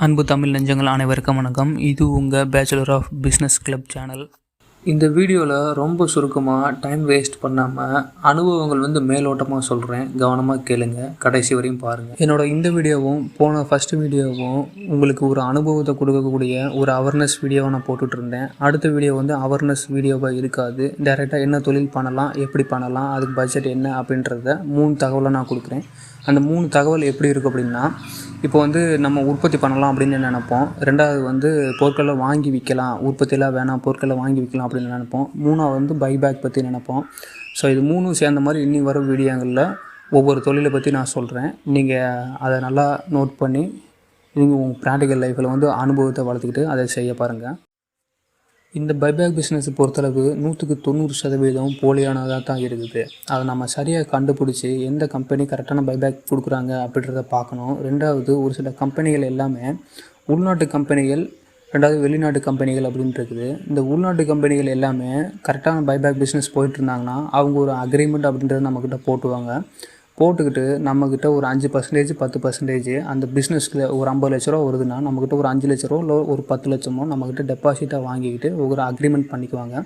அன்பு தமிழ் நெஞ்சங்கள் அனைவருக்கும் வணக்கம். இது உங்கள் bachelor of business club channel. இந்த வீடியோவில் ரொம்ப சுருக்கமாக டைம் வேஸ்ட் பண்ணாமல் அனுபவங்கள் மேலோட்டமாக சொல்கிறேன். கவனமாக கேளுங்க, கடைசி வரையும் பாருங்கள். என்னோட இந்த வீடியோவும் போன ஃபஸ்ட்டு வீடியோவும் உங்களுக்கு ஒரு அனுபவத்தை கொடுக்கக்கூடிய ஒரு அவேர்னஸ் வீடியோவை நான் போட்டுட்ருந்தேன். அடுத்த வீடியோ அவேர்னஸ் வீடியோவாக இருக்காது. டைரெக்டாக என்ன தொழில் பண்ணலாம், எப்படி பண்ணலாம், அதுக்கு பட்ஜெட் என்ன அப்படின்றத 3 தகவலை நான் கொடுக்குறேன். அந்த 3 தகவல் எப்படி இருக்குது அப்படின்னா, இப்போ நம்ம உற்பத்தி பண்ணலாம் அப்படின்னு நினைப்போம். ரெண்டாவது பொருட்களை வாங்கி விற்கலாம், உற்பத்தியெல்லாம் வேணாம் பொருட்களை வாங்கி விற்கலாம் அப்படின்னு நினைப்போம். மூணாவது பைபேக் பற்றி நினைப்போம். ஸோ இது 3 சேர்ந்த மாதிரி இன்னி வர வீடியோங்களில் ஒவ்வொரு தொழிலை பற்றி நான் சொல்கிறேன். நீங்கள் அதை நல்லா நோட் பண்ணி நீங்கள் உங்கள் ப்ராக்டிக்கல் லைஃப்பில் அனுபவத்தை வளர்த்துக்கிட்டு அதை செய்ய பாருங்கள். இந்த பைபேக் பிஸ்னஸ் பொறுத்தளவு 190% போலியானதாக தான் இருக்குது. அதை நம்ம சரியாக கண்டுபிடிச்சி எந்த கம்பெனி கரெக்டான பைபேக் கொடுக்குறாங்க அப்படின்றத பார்க்கணும். ரெண்டாவது, ஒரு சில கம்பெனிகள் எல்லாமே உள்நாட்டு கம்பெனிகள், ரெண்டாவது வெளிநாட்டு கம்பெனிகள் அப்படின்ட்டு இருக்குது. இந்த உள்நாட்டு கம்பெனிகள் எல்லாமே கரெக்டான பைபேக் பிஸ்னஸ் போயிட்டு இருந்தாங்கன்னா அவங்க ஒரு அக்ரிமெண்ட் அப்படின்றத நம்மக்கிட்ட போட்டுக்கிட்டு நம்மக்கிட்ட ஒரு 5%, 10% அந்த பிஸ்னஸில் ஒரு 50 லட்ச ரூபா வருதுன்னா நம்மக்கிட்ட ஒரு 5 லட்ச ரூபா இல்லை ஒரு 10 லட்சமோ நம்மக்கிட்ட டெபாசிட்டாக வாங்கிக்கிட்டு ஒரு அக்ரிமெண்ட் பண்ணிக்குவாங்க.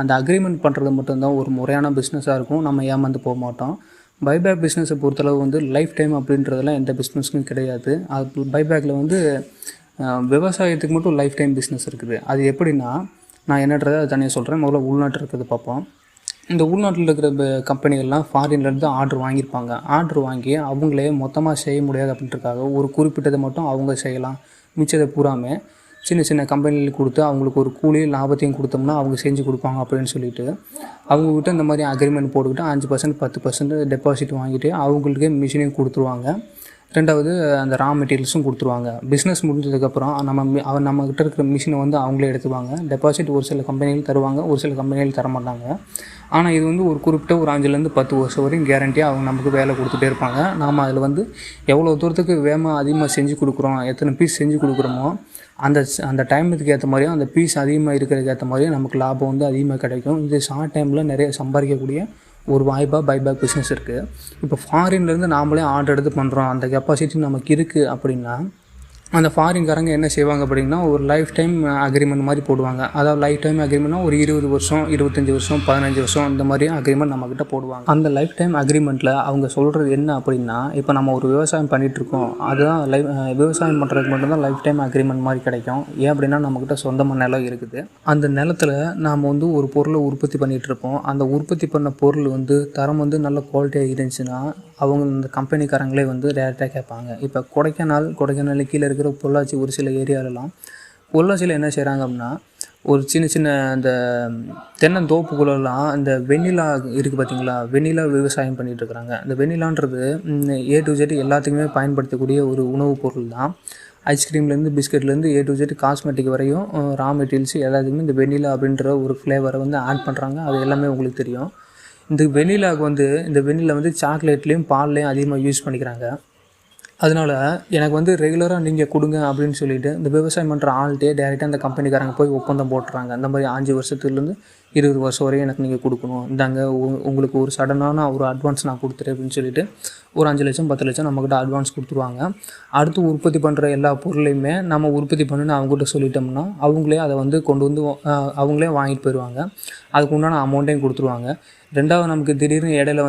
அந்த அக்ரிமெண்ட் பண்ணுறது மட்டும்தான் ஒரு முறையான பிஸ்னஸாக இருக்கும். நம்ம ஏமாந்து போக மாட்டோம். பைபேக் பிஸ்னஸை பொறுத்தளவு லைஃப் டைம் அப்படின்றதெல்லாம் எந்த பிஸ்னஸுக்கும் கிடையாது. அது பைபேக்கில் விவசாயத்துக்கு மட்டும் லைஃப் டைம் பிஸ்னஸ் இருக்குது. அது எப்படின்னா, நான் என்னன்றதை அதை தனியாக சொல்கிறேன். முதல்ல உள்நாட்டில் இருக்கிறது பார்ப்போம். இந்த உள்நாட்டில் இருக்கிற கம்பெனிகள்லாம் ஃபாரின்லேருந்து ஆர்டர் வாங்கியிருப்பாங்க. ஆர்டர் வாங்கி அவங்களே மொத்தமாக செய்ய முடியாது அப்படின்றதுக்காக ஒரு குறிப்பிட்டதை மட்டும் அவங்க செய்யலாம். மிச்சத்தை பூராமல் சின்ன சின்ன கம்பெனிகளுக்கு கொடுத்து அவங்களுக்கு ஒரு கூலி லாபத்தையும் கொடுத்தோம்னா அவங்க செஞ்சு கொடுப்பாங்க அப்படின்னு சொல்லிட்டு அவங்கக்கிட்ட இந்த மாதிரி அக்ரிமெண்ட் போட்டுக்கிட்டு 5%, 10% டெபாசிட் வாங்கிட்டு அவங்களுக்கே மிஷினையும் கொடுத்துருவாங்க. ரெண்டாவது, அந்த ரா மெட்டீரியல்ஸும் கொடுத்துருவாங்க. பிஸ்னஸ் முடிஞ்சதுக்கப்புறம் நம்மக்கிட்ட இருக்கிற மிஷினை அவங்களே எடுத்துவாங்க. டெபாசிட் ஒரு சில கம்பெனிகள் தருவாங்க, ஒரு சில கம்பெனிகள் தரமாட்டாங்க. ஆனால் இது ஒரு குறிப்பிட்ட ஒரு 5லேருந்து 10 வருஷம் வரையும் கேரண்டியாக அவங்க நமக்கு வேலை கொடுத்துட்டே இருப்பாங்க. நாம் அதில் எவ்வளோ தூரத்துக்கு வேகமாக அதிகமாக செஞ்சு கொடுக்குறோம், எத்தனை பீஸ் செஞ்சு கொடுக்குறோமோ அந்த டைமுக்கு ஏற்ற மாதிரியும் அந்த பீஸ் அதிகமாக இருக்கிறதுக்கு ஏற்ற மாதிரியும் நமக்கு லாபம் அதிகமாக கிடைக்கும். இது ஷார்ட் டைமில் நிறைய சம்பாதிக்கக்கூடிய ஒரு வாய்ப்பாக பைபேக் பிஸ்னஸ் இருக்குது. இப்போ ஃபாரின்லேருந்து நாமளே ஆர்டர் எடுத்து பண்ணுறோம், அந்த கெப்பாசிட்டி நமக்கு இருக்குது அப்படின்னா அந்த ஃபாரின்காரங்க என்ன செய்வாங்க அப்படின்னா, ஒரு லைஃப் டைம் அக்ரிமெண்ட் மாதிரி போடுவாங்க. அதாவது லைஃப் டைம் அக்ரிமெண்ட்னா ஒரு 20 வருஷம், 25 வருஷம், 15 வருஷம் இந்த மாதிரி அக்ரிமெண்ட் நம்மக்கிட்ட போடுவாங்க. அந்த லைஃப் டைம் அக்ரிமெண்ட்டில் அவங்க சொல்கிறது என்ன அப்படின்னா, இப்போ நம்ம ஒரு விவசாயம் பண்ணிகிட்ருக்கோம், அதுதான் விவசாயம் பண்ணுறதுக்கு மட்டும்தான் லைஃப் டைம் அக்ரிமெண்ட் மாதிரி கிடைக்கும். ஏன் அப்படின்னா நம்மக்கிட்ட சொந்தமாக நிலம் இருக்குது. அந்த நிலத்தில் நாம் ஒரு பொருளை உற்பத்தி பண்ணிகிட்ருப்போம். அந்த உற்பத்தி பண்ண பொருள் தரம் நல்ல குவாலிட்டியாக இருந்துச்சுன்னா அவங்க இந்த கம்பெனிக்காரங்களே டேரெக்டாக கேட்பாங்க. இப்போ கொடைக்கானல் கீழே இருக்கிற பொள்ளாச்சி ஒரு சில ஏரியாலலாம் பொள்ளாச்சியில் என்ன செய்கிறாங்க அப்படின்னா, ஒரு சின்ன சின்ன அந்த தென்னந்தோப்புக்குள்ளெல்லாம் இந்த வெண்ணிலா இருக்குது பார்த்தீங்களா, வெண்ணிலா விவசாயம் பண்ணிகிட்ருக்குறாங்க. இந்த வெண்ணிலான்றது A to Z எல்லாத்துக்குமே பயன்படுத்தக்கூடிய ஒரு உணவுப் பொருள் தான். ஐஸ்கிரீம்லேருந்து பிஸ்கெட்லேருந்து A to Z காஸ்மெட்டிக் வரையும் ரா மெட்டீரியல்ஸ் எல்லாத்துக்குமே இந்த வெண்ணிலா அப்படின்ற ஒரு ஃப்ளேவரை ஆட் பண்ணுறாங்க. அது எல்லாமே உங்களுக்கு தெரியும். இந்த வெண்ணிலாவுக்கு இந்த வெண்ணிலா சாக்லேட்லேயும் பால்லையும் அதிகமாக யூஸ் பண்ணிக்கிறாங்க. அதனால் எனக்கு ரெகுலராக நீங்கள் கொடுங்க அப்படின்னு சொல்லிவிட்டு இந்த விவசாயம் பண்ணுற ஆள்கிட்டே டேரெக்டாக அந்த கம்பெனிக்காரங்க போய் ஒப்பந்தம் போட்டுறாங்க. அந்த மாதிரி 5 வருஷத்துலேருந்து 20 வருஷம் வரையும் எனக்கு நீங்கள் கொடுக்கணும், இந்தாங்க உங்களுக்கு ஒரு சடனான ஒரு அட்வான்ஸ் நான் கொடுத்துறேன் அப்படின்னு சொல்லிவிட்டு ஒரு 5 லட்சம் 10 லட்சம் நம்மக்கிட்ட அட்வான்ஸ் கொடுத்துருவாங்க. அடுத்து உற்பத்தி பண்ணுற எல்லா பொருளையுமே நம்ம உற்பத்தி பண்ணுன்னு அவங்ககிட்ட சொல்லிட்டோம்னா அவங்களே அதை கொண்டு அவங்களே வாங்கிட்டு போயிடுவாங்க. அதுக்கு உண்டான அமௌண்ட்டையும் கொடுத்துருவாங்க. ரெண்டாவது, நமக்கு திடீர்னு இடையில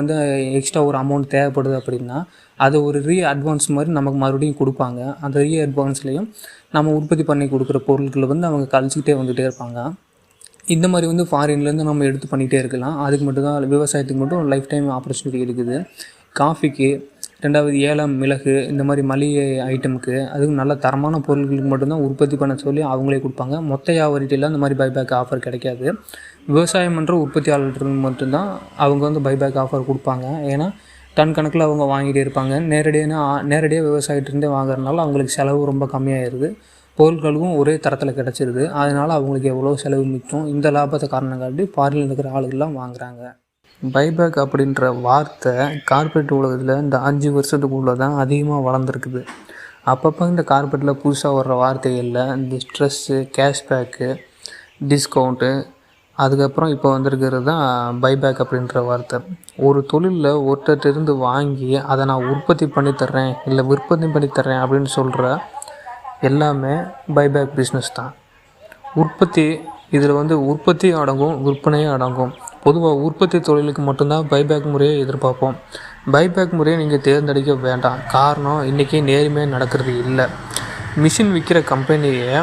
எக்ஸ்ட்ரா ஒரு அமௌண்ட் தேவைப்படுது அப்படின்னா அது ஒரு அட்வான்ஸ் மாதிரி நமக்கு மறுபடியும் கொடுப்பாங்க. அந்த அட்வான்ஸ்லேயும் நம்ம உற்பத்தி பண்ணி கொடுக்குற பொருட்களை அவங்க கழிச்சிக்கிட்டே வந்துகிட்டே இருப்பாங்க. இந்த மாதிரி ஃபாரின்லேருந்து நம்ம எடுத்து பண்ணிகிட்டே இருக்கலாம். அதுக்கு மட்டும்தான் விவசாயத்துக்கு மட்டும் லைஃப் டைம் ஆப்பர்ச்சுனிட்டி இருக்குது. காஃபிக்கு, ரெண்டாவது ஏலம், மிளகு இந்த மாதிரி மளிகை ஐட்டமுக்கு, அதுவும் நல்ல தரமான பொருட்களுக்கு மட்டும்தான் உற்பத்தி பண்ண சொல்லி அவங்களே கொடுப்பாங்க. மொத்த வியாபாரிட்டியில் அந்த மாதிரி பைபேக் ஆஃபர் கிடைக்காது. விவசாயம் பண்ணுற உற்பத்தியாளர்களுக்கு மட்டும்தான் அவங்க பைபேக் ஆஃபர் கொடுப்பாங்க. ஏன்னா டன் கணக்கில் அவங்க வாங்கிட்டே இருப்பாங்க. நேரடியாக விவசாயிட்டிருந்தே வாங்குறதுனால அவங்களுக்கு செலவு ரொம்ப கம்மியாகிடுது. பொருட்களுக்கும் ஒரே தரத்தில் கிடச்சிருது. அதனால் அவங்களுக்கு எவ்வளோ செலவு மிச்சம். இந்த லாபத்தை காரணம் காட்டி ஃபாரினில் இருக்கிற ஆளுகள்லாம் வாங்குகிறாங்க. பைபேக் அப்படின்ற வார்த்தை கார்ப்பரேட் உலகத்தில் இந்த 5 வருஷத்துக்குள்ளே தான் அதிகமாக வளர்ந்துருக்குது. அப்பப்போ இந்த கார்ப்பரேட்டில் புதுசாக வர்ற வார்த்தைகளில் இந்த ஸ்ட்ரெஸ்ஸு, கேஷ்பேக்கு, டிஸ்கவுண்ட்டு, அதுக்கப்புறம் இப்போ வந்திருக்கிறது தான் பைபேக் அப்படின்ற வார்த்தை. ஒரு தொழிலில் ஒருத்தர்கிட்டருந்து வாங்கி அதை நான் உற்பத்தி பண்ணித்தர்றேன் இல்லை விற்பனை பண்ணித்தர்றேன் அப்படின்னு சொல்கிற எல்லாமே பைபேக் பிஸ்னஸ் தான். உற்பத்தி இதில் உற்பத்தி அடங்கும், விற்பனையும் அடங்கும். பொதுவாக உற்பத்தி தொழிலுக்கு மட்டும்தான் பைபேக் முறையை எதிர்பார்ப்போம். பைபேக் முறையை நீங்கள் தேர்ந்தெடுக்க வேண்டாம். காரணம், இன்றைக்கி நேர்மையாக நடக்கிறது இல்லை. மிஷின் விற்கிற கம்பெனியை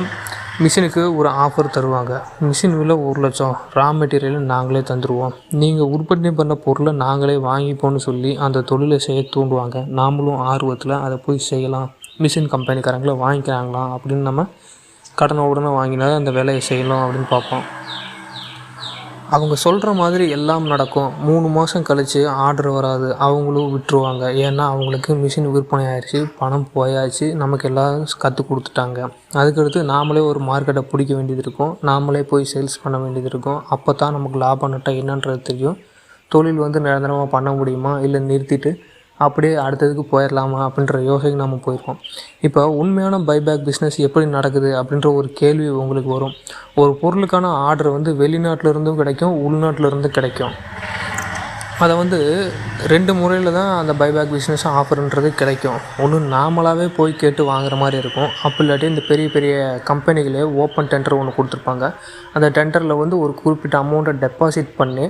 மிஷினுக்கு ஒரு ஆஃபர் தருவாங்க. மிஷின் விலை 1,00,000, ரா மெட்டீரியல் நாங்களே தந்துடுவோம், நீங்கள் உற்பத்தி பண்ண பொருளை நாங்களே வாங்கிப்போன்னு சொல்லி அந்த தொழிலை செய்ய தூண்டுவாங்க. நாமளும் ஆர்வத்தில் அதை போய் செய்யலாம், மிஷின் கம்பெனிக்காரங்கள வாங்கிக்கிறாங்களாம் அப்படின்னு நம்ம உடனே வாங்கினா அந்த வேலையை செய்யலாம் அப்படின்னு பார்ப்போம். அவங்க சொல்கிற மாதிரி எல்லாம் நடக்கும். 3 மாதம் கழித்து ஆர்டர் வராது, அவங்களும் விட்டுருவாங்க. ஏன்னா அவங்களுக்கு மிஷின் விற்பனை ஆயிடுச்சு, பணம் போயாச்சு, நமக்கு எல்லாம் கற்றுக் கொடுத்துட்டாங்க. அதுக்கடுத்து நாமளே ஒரு மார்க்கெட்டை பிடிக்க வேண்டியது இருக்கும், நாமளே போய் சேல்ஸ் பண்ண வேண்டியது இருக்கும். அப்போ தான் நமக்கு லாபம் நட்டம் என்னன்றது தெரியும். தொழில் நிரந்தரமாக பண்ண முடியுமா, இல்லை நிறுத்திட்டு அப்படியே அடுத்ததுக்கு போயிடலாமா அப்படின்ற யோசனைக்கு நம்ம போயிருக்கோம். இப்போ உண்மையான பைபேக் பிஸ்னஸ் எப்படி நடக்குது அப்படின்ற ஒரு கேள்வி உங்களுக்கு வரும். ஒரு பொருளுக்கான ஆர்டர் வெளிநாட்டிலருந்தும் கிடைக்கும், உள்நாட்டிலருந்தும் கிடைக்கும். அதை 2 முறையில் தான் அந்த பைபேக் பிஸ்னஸ் ஆஃபர்ன்றது கிடைக்கும். ஒன்று நாமளாகவே போய் கேட்டு வாங்குற மாதிரி இருக்கும். அப்படி இல்லாட்டி இந்த பெரிய பெரிய கம்பெனிகளே ஓப்பன் டெண்டர் ஒன்று கொடுத்துருப்பாங்க. அந்த டெண்டரில் ஒரு குறிப்பிட்ட அமௌண்ட்டை டெபாசிட் பண்ணி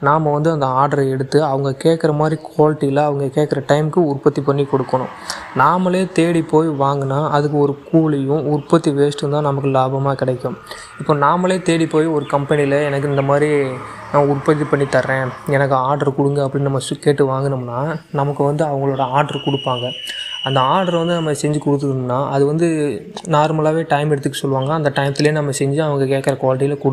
நாம் அந்த ஆர்டரை எடுத்து அவங்க கேட்குற மாதிரி குவாலிட்டியில் அவங்க கேட்குற டைமுக்கு உற்பத்தி பண்ணி கொடுக்கணும். நாமளே தேடி போய் வாங்கினா அதுக்கு ஒரு கூலியும் உற்பத்தி வேஸ்ட்டும் தான் நமக்கு லாபமாக கிடைக்கும். இப்போ நாமளே தேடி போய் ஒரு கம்பெனியில் எனக்கு இந்த மாதிரி நான் உற்பத்தி பண்ணி தர்றேன், எனக்கு ஆர்டர் கொடுங்க அப்படின்னு நம்ம கேட்டு வாங்கினோம்னா நமக்கு அவங்களோட ஆர்டர் கொடுப்பாங்க. அந்த ஆர்டர் நம்ம செஞ்சு கொடுத்துட்டோம்னா அது நார்மலாகவே டைம் எடுத்துக்க சொல்லுவாங்க. அந்த டைத்துலேயே நம்ம செஞ்சு அவங்க கேட்குற குவாலிட்டியில்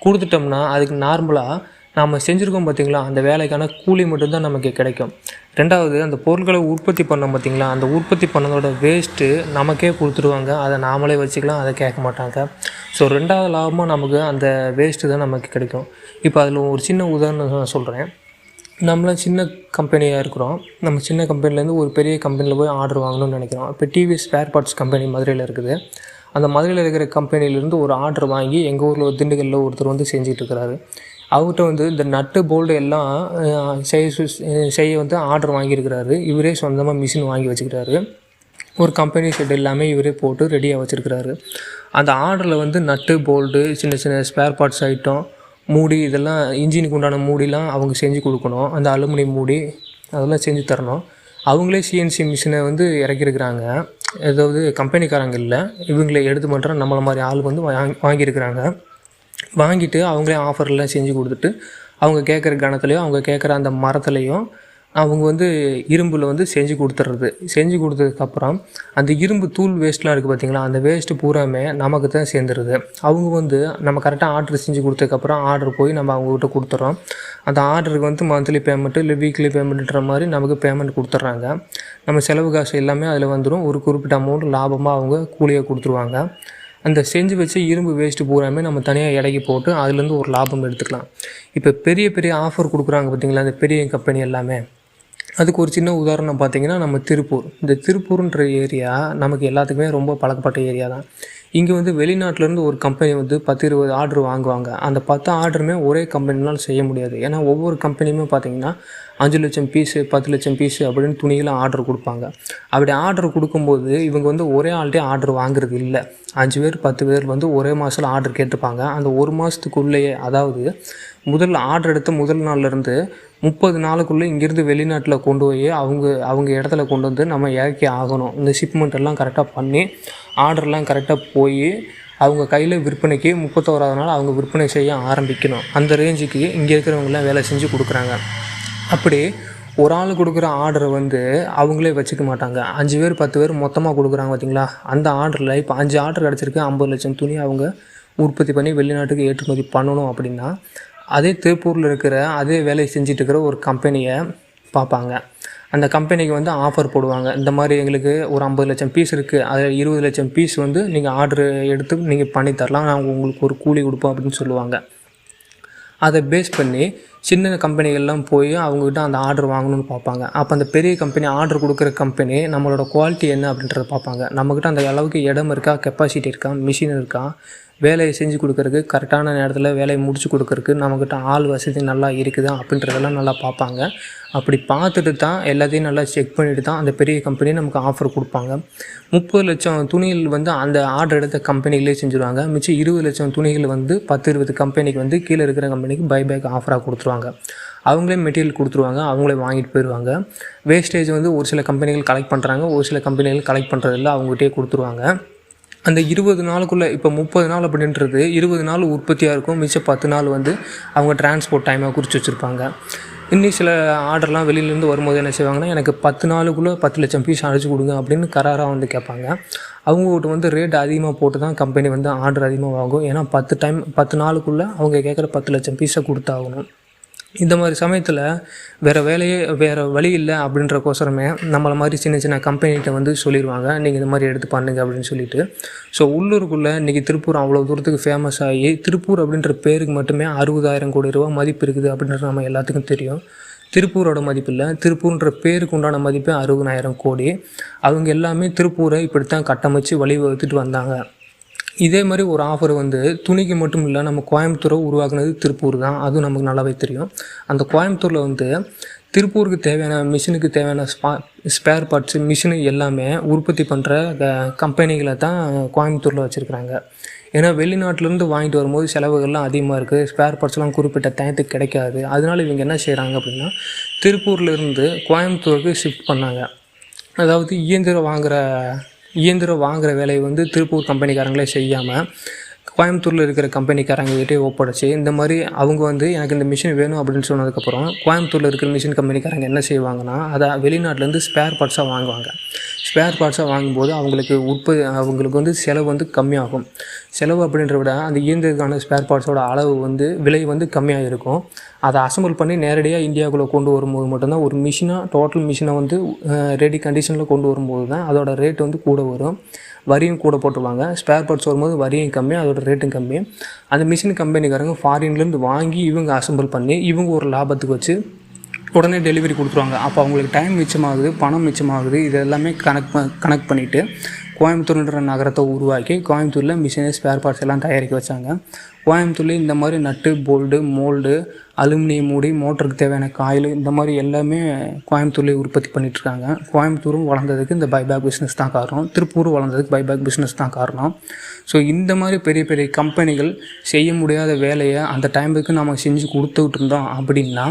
கொடுத்துட்டோம்னா அதுக்கு நார்மலாக நாம் செஞ்சுருக்கோம் பார்த்திங்களா, அந்த வேலைக்கான கூலி மட்டும்தான் நமக்கு கிடைக்கும். 2வது, அந்த பொருட்களை உற்பத்தி பண்ணோம் பார்த்திங்களா, அந்த உற்பத்தி பண்ணதோட வேஸ்ட்டு நமக்கே கொடுத்துருவாங்க. அதை நாமளே வச்சுக்கலாம், அதை கேட்க மாட்டாங்க. ஸோ 2வது லாபமாக நமக்கு அந்த வேஸ்ட்டு தான் நமக்கு கிடைக்கும். இப்போ அதில் ஒரு சின்ன உதாரணம் நான் சொல்கிறேன். நம்மளாம் சின்ன கம்பெனியாக இருக்கிறோம். நம்ம சின்ன கம்பெனிலேருந்து ஒரு பெரிய கம்பெனியில் போய் ஆர்டர் வாங்கணும்னு நினைக்கிறோம். இப்போ டிவிஎஸ் ஸ்பேர் பார்ட்ஸ் கம்பெனி மதுரையில் இருக்குது. அந்த மதுரையில் இருக்கிற கம்பெனிலேருந்து ஒரு ஆர்டர் வாங்கி எங்கள் ஊரில் திண்டுக்கல்லில் ஒருத்தர் செஞ்சிட்ருக்கிறாரு. அவர்கிட்ட இந்த நட்டு போல்டு எல்லாம் செய்ய ஆர்டர் வாங்கியிருக்கிறாரு. இவரே சொந்தமாக மிஷின் வாங்கி வச்சுக்கிறாரு. ஒரு கம்பெனி செட் எல்லாமே இவரே போட்டு ரெடியாக வச்சுருக்கிறாரு. அந்த ஆர்டரில் நட்டு போல்டு, சின்ன சின்ன ஸ்பேர் பார்ட்ஸ் ஐட்டம், மூடி, இதெல்லாம் இன்ஜினுக்கு உண்டான மூடிலாம் அவங்க செஞ்சு கொடுக்கணும். அந்த அலுமினியம் மூடி அதெல்லாம் செஞ்சு தரணும். அவங்களே சிஎன்சி மிஷினை இறக்கியிருக்கிறாங்க. ஏதாவது கம்பெனிக்காரங்க இல்லை, இவங்களே எடுத்து பண்ணுற நம்மளை மாதிரி ஆள் வாங்கியிருக்கிறாங்க. வாங்கிட்டு அவங்களே ஆஃபர்லாம் செஞ்சு கொடுத்துட்டு அவங்க கேட்குற கணத்துலேயும் அவங்க கேட்குற அந்த மரத்துலேயும் அவங்க இரும்பில் செஞ்சு கொடுத்துட்றது. செஞ்சு கொடுத்ததுக்கப்புறம் அந்த இரும்பு தூள் வேஸ்ட்லாம் இருக்குது பார்த்திங்களா, அந்த வேஸ்ட்டு பூராமே நமக்கு தான் சேர்ந்துருது. அவங்க நம்ம கரெக்டாக ஆர்டர் செஞ்சு கொடுத்ததுக்கப்புறம் ஆர்டர் போய் நம்ம அவங்ககிட்ட கொடுத்துட்றோம். அந்த ஆர்டருக்கு மந்த்லி பேமெண்ட்டு இல்லை வீக்லி பேமெண்ட்டுன்ற மாதிரி நமக்கு பேமெண்ட் கொடுத்துட்றாங்க. நம்ம செலவு காசு எல்லாமே அதில் வந்துடும். ஒரு குறிப்பிட்ட அமௌண்ட் லாபமாக அவங்க கூலியாக கொடுத்துருவாங்க. அந்த செஞ்சு வச்ச இரும்பு வேஸ்ட்டு பூராமே நம்ம தனியாக எடைக்கு போட்டு அதுலேருந்து ஒரு லாபம் எடுத்துக்கலாம். இப்போ பெரிய பெரிய ஆஃபர் கொடுக்குறாங்க பார்த்திங்களா, அந்த பெரிய கம்பெனி எல்லாமே. அதுக்கு ஒரு சின்ன உதாரணம் பார்த்திங்கன்னா நம்ம திருப்பூர். இந்த திருப்பூர்ன்ற ஏரியா நமக்கு எல்லாத்துக்குமே ரொம்ப பழக்கப்பட்ட ஏரியா தான். இங்கே வெளிநாட்டிலேருந்து ஒரு கம்பெனி 10-20 ஆர்டர் வாங்குவாங்க. அந்த 10 ஆர்டருமே ஒரே கம்பெனினால் செய்ய முடியாது. ஏன்னா ஒவ்வொரு கம்பெனியுமே பார்த்திங்கன்னா 5 லட்சம் பீஸு 10 லட்சம் பீஸு அப்படின்னு துணிகளை ஆர்டர் கொடுப்பாங்க. அப்படி ஆர்டர் கொடுக்கும்போது இவங்க ஒரே ஆள்கிட்டே ஆர்டர் வாங்குறது இல்லை. 5 பேர் 10 பேர் ஒரே மாதத்தில் ஆர்டர் கேட்டுப்பாங்க. அந்த ஒரு மாதத்துக்குள்ளேயே, அதாவது ஆர்டர் எடுத்த முதல் நாள்லேருந்து 30 நாளுக்குள்ளே இங்கேருந்து வெளிநாட்டில் கொண்டு போய் அவங்க இடத்துல கொண்டு நம்ம இறக்கி ஆகணும். இந்த ஷிப்மெண்ட் எல்லாம் கரெக்டாக பண்ணி ஆர்டர்லாம் கரெக்டாக போய் அவங்க கையில் விற்பனைக்கு 31வது நாள் அவங்க விற்பனை செய்ய ஆரம்பிக்கணும். அந்த ரேஞ்சுக்கு இங்கே இருக்கிறவங்களாம் வேலை செஞ்சு கொடுக்குறாங்க. அப்படி ஒரு ஆள் கொடுக்குற ஆர்டரை அவங்களே வச்சுக்க மாட்டாங்க. 5 பேர் 10 பேர் மொத்தமாக கொடுக்குறாங்க பார்த்திங்களா, அந்த ஆர்டரில் இப்போ 5 ஆர்டர் கிடச்சிருக்கு, 50 லட்சம் துணி அவங்க உற்பத்தி பண்ணி வெளிநாட்டுக்கு ஏற்றுமதி பண்ணணும். அப்படின்னா அதே திருப்பூரில் இருக்கிற அதே வேலையை செஞ்சுட்டு இருக்கிற ஒரு கம்பெனியை பார்ப்பாங்க. அந்த கம்பெனிக்கு ஆஃபர் போடுவாங்க. இந்த மாதிரி எங்களுக்கு ஒரு 50 லட்சம் பீஸ் இருக்குது, அதில் 20 லட்சம் பீஸ் நீங்கள் ஆர்டர் எடுத்து நீங்கள் பண்ணித்தரலாம், நாங்கள் உங்களுக்கு ஒரு கூலி கொடுப்போம் அப்படின்னு சொல்லுவாங்க. அதை பேஸ் பண்ணி சின்ன கம்பெனிகள்லாம் போய் அவங்ககிட்ட அந்த ஆர்டர் வாங்கணும்னு பார்ப்பாங்க. அப்போ அந்த பெரிய கம்பெனி ஆர்டர் கொடுக்குற கம்பெனி நம்மளோட குவாலிட்டி என்ன அப்படின்றத பார்ப்பாங்க. நம்மக்கிட்ட அந்த அளவுக்கு இடம் இருக்கா, கெப்பாசிட்டி இருக்கா, மிஷின் இருக்கா, வேலையை செஞ்சு கொடுக்கறக்கு, கரெக்டான நேரத்தில் வேலையை முடிச்சு கொடுக்கறக்கு நம்மக்கிட்ட ஆள் வசதி நல்லா இருக்குதா அப்படின்றதெல்லாம் நல்லா பார்ப்பாங்க. அப்படி பார்த்துட்டு தான் எல்லாத்தையும் நல்லா செக் பண்ணிவிட்டு தான் அந்த பெரிய கம்பெனி நமக்கு ஆஃபர் கொடுப்பாங்க. 30,00,000 துணிகள் வந்து அந்த ஆர்டர் எடுத்த கம்பெனிகளே செஞ்சுருவாங்க. மிச்சம் 20,00,000 துணிகள் வந்து 10-20 கம்பெனிக்கு வந்து கீழே இருக்கிற கம்பெனிக்கு பைபேக் ஆஃபராக கொடுத்துருவாங்க. அவங்களே மெட்டீரியல் கொடுத்துருவாங்க, அவங்களே வாங்கிட்டு போயிடுவாங்க. வேஸ்டேஜ் வந்து ஒரு சில கம்பெனிகள் கலெக்ட் பண்ணுறாங்க, ஒரு சில கம்பெனிகள் கலெக்ட் பண்ணுறதில்ல, அவங்ககிட்டயே கொடுத்துருவாங்க. அந்த 20 நாளுக்குள்ளே இப்போ 30 நாள் அப்படின்றது 20 நாள் உற்பத்தியாக இருக்கும். மிச்சம் 10 நாள் வந்து அவங்க டிரான்ஸ்போர்ட் டைமாக குறித்து வச்சுருப்பாங்க. இன்னும் சில ஆர்டர்லாம் வெளியிலேருந்து வரும்போது என்ன செய்வாங்கன்னா, எனக்கு 10 நாளுக்குள்ளே 10,00,000 பீஸ் அடிச்சு கொடுங்க அப்படின்னு கராராக வந்து கேட்பாங்க. அவங்ககிட்ட வந்து ரேட் அதிகமாக போட்டு தான் கம்பெனி வந்து ஆர்டர் அதிகமாக வாங்கும். ஏன்னா 10 நாளுக்குள்ளே அவங்க கேட்குற 10,00,000 பீஸை கொடுத்தாகணும். இந்த மாதிரி சமயத்தில் வேறு வழி இல்லை அப்படின்றக்கோசரமே நம்மளை மாதிரி சின்ன சின்ன கம்பெனிகிட்ட வந்து சொல்லிடுவாங்க, நீங்கள் இந்த மாதிரி எடுத்து பண்ணுங்க அப்படின்னு சொல்லிட்டு. ஸோ உள்ளூருக்குள்ளே இன்றைக்கி திருப்பூர் அவ்வளோ தூரத்துக்கு ஃபேமஸ் ஆகி, திருப்பூர் அப்படின்ற பேருக்கு மட்டுமே 60,000 கோடி ரூபா மதிப்பு இருக்குது அப்படின்றது நம்ம எல்லாத்துக்கும் தெரியும். திருப்பூரோட மதிப்பு இல்லை, திருப்பூர்ன்ற பேருக்கு உண்டான மதிப்பே 60,000 கோடி. அவங்க எல்லாமே திருப்பூரை இப்படித்தான் கட்டமைச்சு வழிவகுத்துட்டு வந்தாங்க. இதே மாதிரி ஒரு ஆஃபர் வந்து துணிக்கு மட்டும் இல்லை, நம்ம கோயம்புத்தூரை உருவாக்குனது திருப்பூர் தான். அதுவும் நமக்கு நல்லாவே தெரியும். அந்த கோயம்புத்தூரில் வந்து திருப்பூருக்கு தேவையான மிஷினுக்கு தேவையான ஸ்பேர் பார்ட்ஸு மிஷினு எல்லாமே உற்பத்தி பண்ணுற கம்பெனிகளை தான் கோயம்புத்தூரில் வச்சுருக்குறாங்க. ஏன்னா வெளிநாட்டிலேருந்து வாங்கிட்டு வரும்போது செலவுகள்லாம் அதிகமாக இருக்குது, ஸ்பேர் பார்ட்ஸ்லாம் குறிப்பிட்ட டயத்துக்கு கிடைக்காது. அதனால இவங்க என்ன செய்கிறாங்க அப்படின்னா, திருப்பூர்லேருந்து கோயம்புத்தூருக்கு ஷிஃப்ட் பண்ணாங்க. அதாவது இயந்திரம் வாங்குகிற வேலையை வந்து திருப்பூர் கம்பெனிக்காரங்களே செய்யாமல் கோயம்புத்தூரில் இருக்கிற கம்பெனிக்காரங்ககிட்டே ஒப்படைச்சி, இந்த மாதிரி அவங்க வந்து எனக்கு இந்த மிஷின் வேணும் அப்படின்னு சொன்னதுக்கப்புறம் கோயம்புத்தூரில் இருக்கிற மிஷின் கம்பெனிக்காரங்க என்ன செய்வாங்கன்னா, அதை வெளிநாட்டிலேருந்து ஸ்பேர் பார்ட்ஸாக வாங்குவாங்க. ஸ்பேர் பார்ட்ஸாக வாங்கும்போது அவங்களுக்கு வந்து செலவு வந்து கம்மியாகும். செலவு அப்படின்றத விட அந்த இயந்திரத்துக்கான ஸ்பேர் பார்ட்ஸோட அளவு வந்து விலை வந்து கம்மியாக இருக்கும். அதை அசம்பிள் பண்ணி நேரடியாக இந்தியாவுக்குள்ளே கொண்டு வரும்போது மட்டும்தான், ஒரு டோட்டல் மிஷினை வந்து ரெடி கண்டிஷனில் கொண்டு வரும்போது தான் அதோட ரேட் வந்து கூட வரும். வரியும் கூட போட்டுருவாங்க. ஸ்பேர் பார்ட்ஸ் வரும்போது வரியும் கம்மி, அதோட ரேட்டும் கம்மி. அந்த மிஷின் கம்பெனிக்காரங்க ஃபாரின்லேருந்து வாங்கி இவங்க அசம்பிள் பண்ணி இவங்க ஒரு லாபத்துக்கு வச்சு உடனே டெலிவரி கொடுத்துருவாங்க. அப்போ அவங்களுக்கு டைம் மிச்சமாகுது, பணம் மிச்சமாகுது. இது எல்லாமே கனெக்ட் பண்ணிவிட்டு கோயம்புத்தூர்ன்ற நகரத்தை உருவாக்கி கோயம்புத்தூரில் மிஷினரி ஸ்பேர் பார்ட்ஸ் எல்லாம் தயாரிக்க வச்சாங்க. கோயம்புத்தூர்லேயும் இந்த மாதிரி நட்டு, போல்டு, மோல்டு, அலுமினியம் மூடி, மோட்டருக்கு தேவையான காயில், இந்த மாதிரி எல்லாமே கோயம்புத்தூர்லேயே உற்பத்தி பண்ணிகிட்ருக்காங்க. கோயம்புத்தூரும் வளர்ந்ததுக்கு இந்த பைபேக் பிஸ்னஸ் தான் காரணம். திருப்பூரும் வளர்ந்ததுக்கு பைபேக் பிஸ்னஸ் தான் காரணம். ஸோ இந்த மாதிரி பெரிய பெரிய கம்பெனிகள் செய்ய முடியாத வேலையை அந்த டைமுக்கு நம்ம செஞ்சு கொடுத்துக்கிட்டு இருந்தோம் அப்படின்னா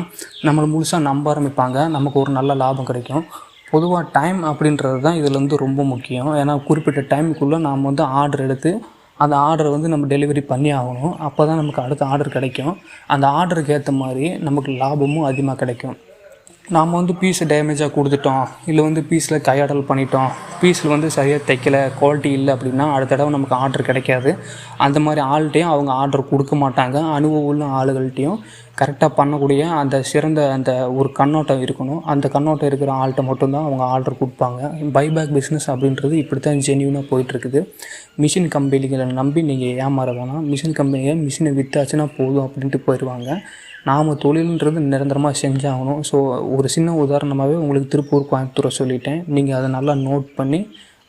நம்மளை முழுசாக நம்ப ஆரம்பிப்பாங்க, நமக்கு ஒரு நல்ல லாபம் கிடைக்கும். பொதுவாக டைம் அப்படின்றது தான் இதில் வந்து ரொம்ப முக்கியம். ஏன்னா குறிப்பிட்ட டைமுக்குள்ளே நாம் வந்து ஆர்டர் எடுத்து அந்த ஆர்டரை வந்து நம்ம டெலிவரி பண்ணி ஆகணும். அப்போ தான் நமக்கு அடுத்த ஆர்டர் கிடைக்கும். அந்த ஆர்டருக்கு ஏற்ற மாதிரி நமக்கு லாபமும் அதிகமாக கிடைக்கும். நாம் வந்து பீஸை டேமேஜாக கொடுத்துட்டோம், இல்லை வந்து பீஸில் கையாடல் பண்ணிட்டோம், பீஸில் வந்து சரியாக தைக்கலை, குவாலிட்டி இல்லை அப்படின்னா அடுத்த தடவை நமக்கு ஆர்டர் கிடைக்காது. அந்த மாதிரி ஆள்கிட்டையும் அவங்க ஆர்டர் கொடுக்க மாட்டாங்க. அனுபவம் உள்ள ஆளுகள்கிட்டையும் கரெக்டாக பண்ணக்கூடிய அந்த சிறந்த அந்த ஒரு கண்ணோட்டம் இருக்கணும். அந்த கண்ணோட்டம் இருக்கிற ஆள்கிட்ட மட்டும்தான் அவங்க ஆர்டர் கொடுப்பாங்க. பைபேக் பிஸ்னஸ் அப்படின்றது இப்படி தான் ஜென்யூனாக போயிட்டுருக்குது. மிஷின் கம்பெனிகளை நம்பி நீங்கள் ஏமாற வேணாம். மிஷினை விற்றாச்சுன்னா போதும் அப்படின்ட்டு போயிடுவாங்க. நாம் தொழில்ன்றது நிரந்தரமாக செஞ்சாகணும். ஸோ ஒரு சின்ன உதாரணமாகவே உங்களுக்கு திருப்பூர், கோயம்புத்தூரை சொல்லிட்டேன். நீங்கள் அதை நல்லா நோட் பண்ணி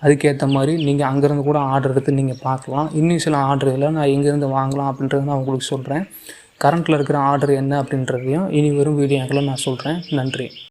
அதுக்கேற்ற மாதிரி நீங்கள் அங்கேருந்து கூட ஆர்டர் எடுத்து நீங்கள் பார்க்கலாம். இன்னும் சில ஆர்டர்களை நான் எங்கேருந்து வாங்கலாம் அப்படின்றத நான் உங்களுக்கு சொல்கிறேன். கரண்ட்டில் இருக்கிற ஆர்டர் என்ன அப்படின்றதையும் இனி வரும் வீடியோக்களை நான் சொல்கிறேன். நன்றி.